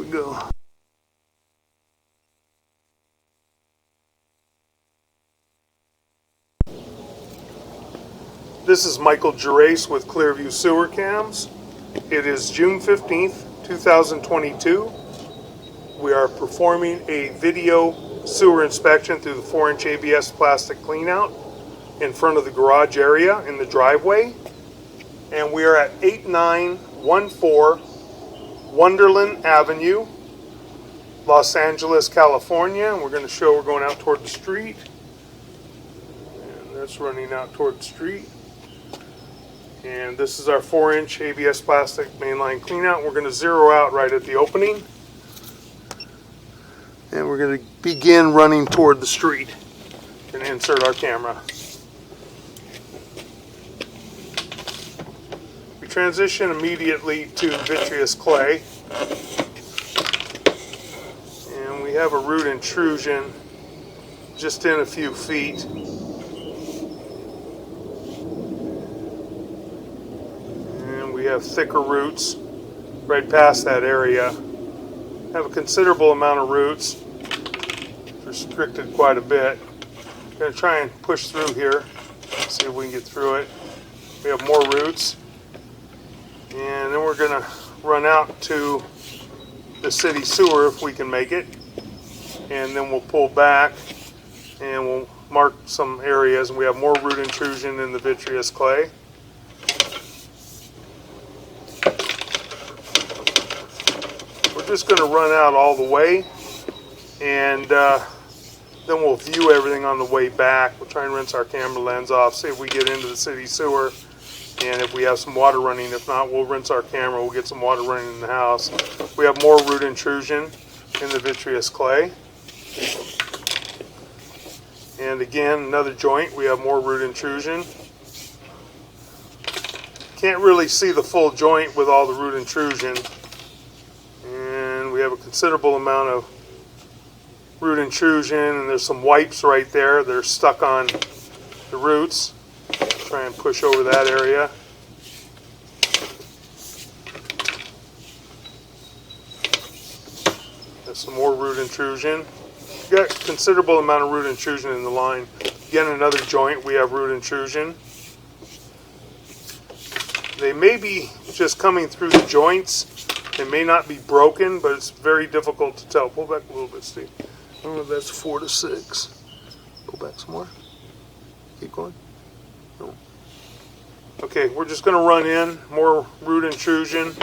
we go. This is Michael Gerace with Clearview Sewer Cams. It is June 15th, 2022. We are performing a video sewer inspection through the 4-inch ABS plastic cleanout in front of the garage area in the driveway. And we are at 8914 Wonderland Avenue, Los Angeles, California. And we're going to show we're going out toward the street. And that's running out toward the street. And this is our 4-inch ABS plastic mainline cleanout. We're going to zero out right at the opening. And we're going to begin running toward the street and insert our camera. We transition immediately to vitreous clay. And we have a root intrusion just in a few feet. And we have thicker roots right past that area. Have a considerable amount of roots. Restricted quite a bit. I'm going to try and push through here, see if we can get through it. We have more roots, and then we're going to run out to the city sewer if we can make it, and then we'll pull back and we'll mark some areas, and we have more root intrusion in the vitreous clay. We're just going to run out all the way, and then we'll view everything on the way back. We'll try and rinse our camera lens off, see if we get into the city sewer, and if we have some water running. If not, we'll rinse our camera, we'll get some water running in the house. We have more root intrusion in the vitreous clay. And again, another joint, we have more root intrusion. Can't really see the full joint with all the root intrusion. And we have a considerable amount of root intrusion, and there's some wipes right there. They're stuck on the roots. Try and push over that area. There's some more root intrusion. We've got a considerable amount of root intrusion in the line. Again, another joint, we have root intrusion. They may be just coming through the joints. They may not be broken, but it's very difficult to tell. Pull back a little bit, Steve. I don't know if that's 4 to 6. Go back some more. Keep going. No. Okay, we're just going to run in. More root intrusion.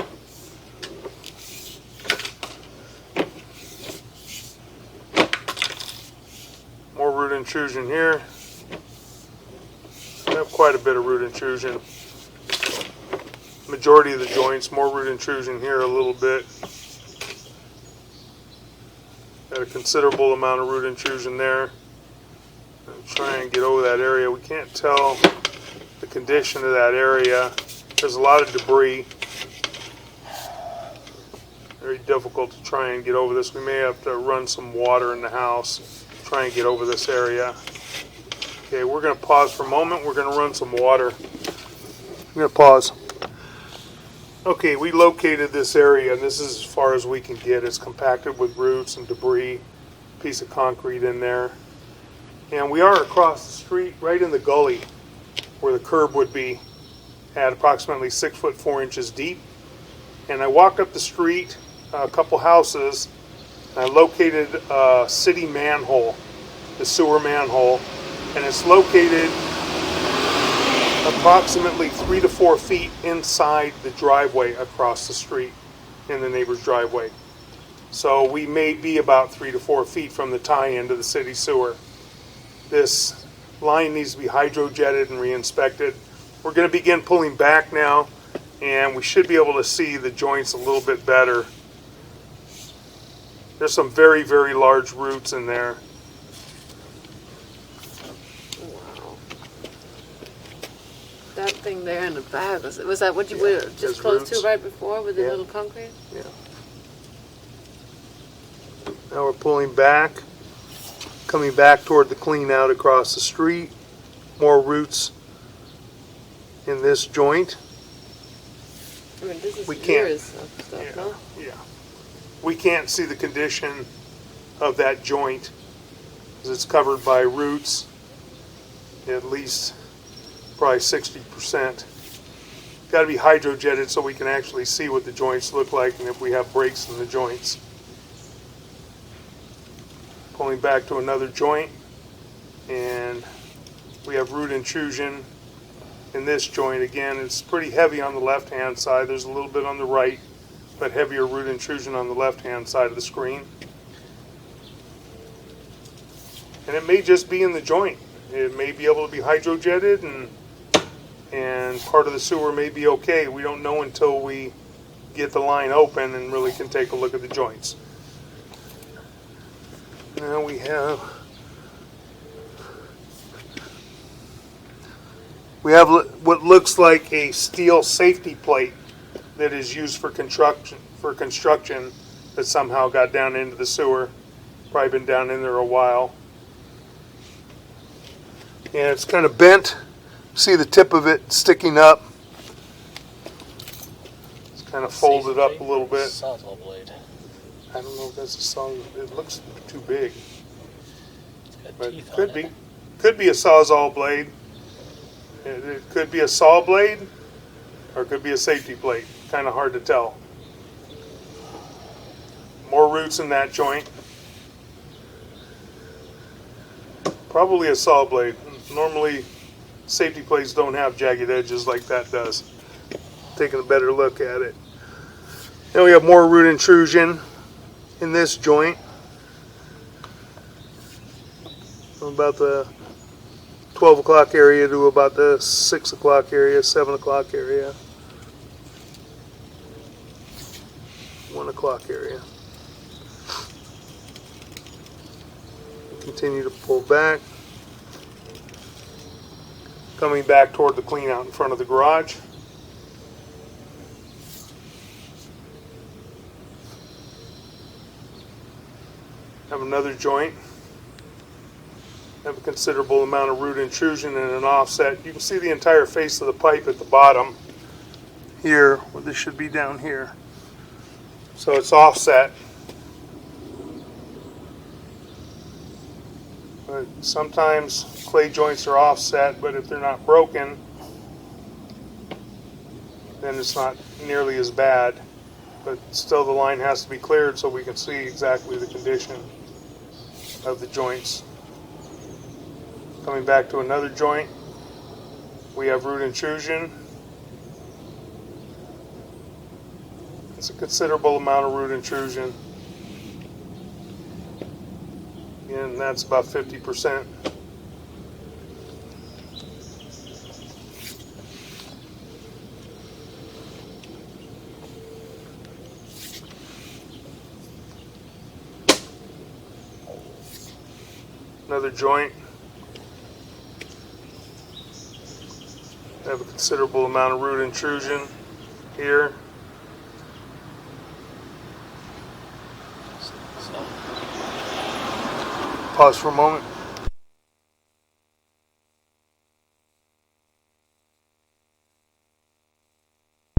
More root intrusion here. We have quite a bit of root intrusion. Majority of the joints, more root intrusion here a little bit. Got a considerable amount of root intrusion there. Try and get over that area. We can't tell the condition of that area. There's a lot of debris. Very difficult to try and get over this. We may have to run some water in the house. Try and get over this area. Okay, we're going to pause for a moment. We're going to run some water. I'm going to pause. Okay, we located this area, and this is as far as we can get. It's compacted with roots and debris, piece of concrete in there. And we are across the street, right in the gully where the curb would be, at approximately 6 foot 4 inches deep. And I walked up the street a couple houses, and I located a city manhole, the sewer manhole, and it's located approximately 3 to 4 feet inside the driveway across the street in the neighbor's driveway. So we may be about 3 to 4 feet from the tie-in to the city sewer. This line needs to be hydrojetted and re-inspected. We're going to begin pulling back now, and we should be able to see the joints a little bit better. There's some very, very large roots in there. That thing there in the back, was that what you were just close to right before with the little concrete? Yeah. Now we're pulling back, coming back toward the clean out across the street. More roots in this joint. I mean, this is we can't. years of stuff, Yeah. no? Yeah. we can't see the condition of that joint because it's covered by roots, at least probably 60%. Got to be hydrojetted so we can actually see what the joints look like and if we have breaks in the joints. Pulling back to another joint, and we have root intrusion in this joint. Again, it's pretty heavy on the left hand side. There's a little bit on the right, but heavier root intrusion on the left hand side of the screen. And it may just be in the joint. It may be able to be hydrojetted, and part of the sewer may be okay. We don't know until we get the line open and really can take a look at the joints. Now we have what looks like a steel safety plate that is used for construction that somehow got down into the sewer. Probably been down in there a while. And it's kind of bent. See the tip of it sticking up. It's kind of folded up a little bit. Sawzall blade. I don't know if that's a sawzall. It looks too big. It's got But teeth could on be. it. Could be a sawzall blade. It could be a saw blade, or it could be a safety plate. Kind of hard to tell. More roots in that joint. Probably a saw blade. Normally, safety plates don't have jagged edges like that does. Taking a better look at it. Then we have more root intrusion in this joint. From about the 12 o'clock area to about the 6 o'clock area, 7 o'clock area, 1 o'clock area. Continue to pull back. Coming back toward the clean out in front of the garage. Have another joint. Have a considerable amount of root intrusion and an offset. You can see the entire face of the pipe at the bottom here, well, this should be down here. So it's offset. But sometimes clay joints are offset, but if they're not broken, then it's not nearly as bad. But still the line has to be cleared so we can see exactly the condition of the joints. Coming back to another joint, we have root intrusion. It's a considerable amount of root intrusion. And that's about 50%. Another joint. Have a considerable amount of root intrusion here. Pause for a moment.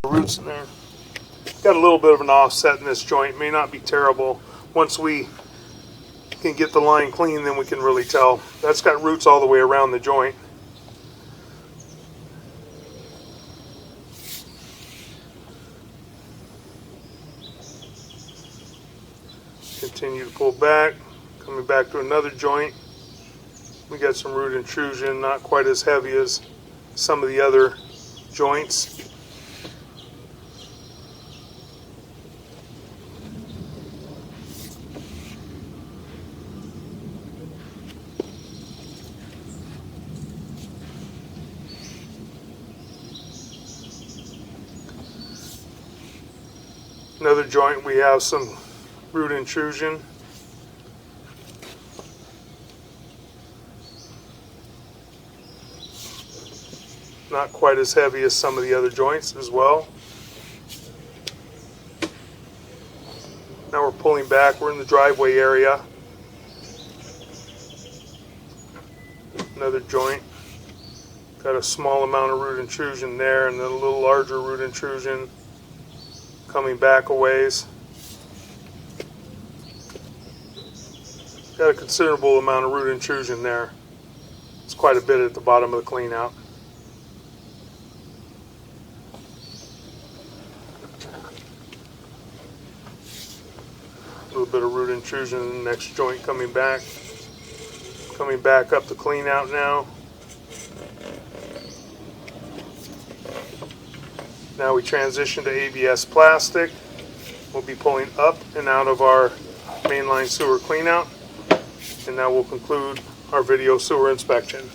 Roots in there. Got a little bit of an offset in this joint. May not be terrible. Once we can get the line clean, then we can really tell. That's got roots all the way around the joint. Continue to pull back. Coming back to another joint. We got some root intrusion, not quite as heavy as some of the other joints. Another joint, we have some root intrusion. Not quite as heavy as some of the other joints as well. Now we're pulling back. We're in the driveway area. Another joint. Got a small amount of root intrusion there, and then a little larger root intrusion coming back a ways. Got a considerable amount of root intrusion there. It's quite a bit at the bottom of the clean out. A little bit of root intrusion in the next joint coming back. Coming back up the clean out now. Now we transition to ABS plastic. We'll be pulling up and out of our mainline sewer clean out. And now we'll conclude our video sewer inspection.